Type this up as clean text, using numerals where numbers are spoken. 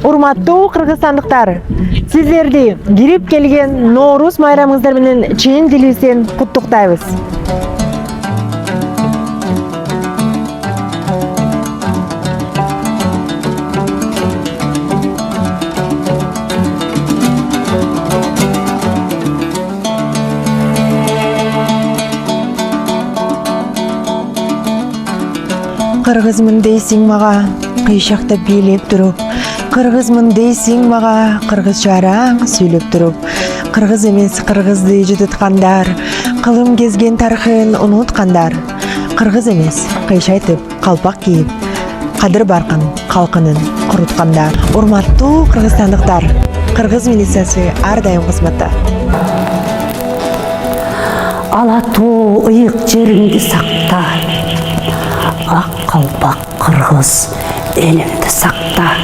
Урматтуу кыргызстандыктар, сиздерди кирип келген Ноорус майрамыңыздар менен чын дилибизден куттуктайбыз. Кыргызмын дейсиң мага, кыйшакта бийлеп туруп. Кыргызмын дейсиң мага, кыргызча араң сүйлөп туруп. Кыргыз эмес кыргызды жутуткандар, кылым кезген тарыхын унуткандар. Кыргыз эмес кыйшайтып, калпак кийип, кадыр баркын калкынын куруткандар. Урматтуу кыргызстандыктар, кыргыз милициясы ар дайым кызматта. Ала тоо ыйык жериңди сакта, ак калпак кыргыз элиңди сакта.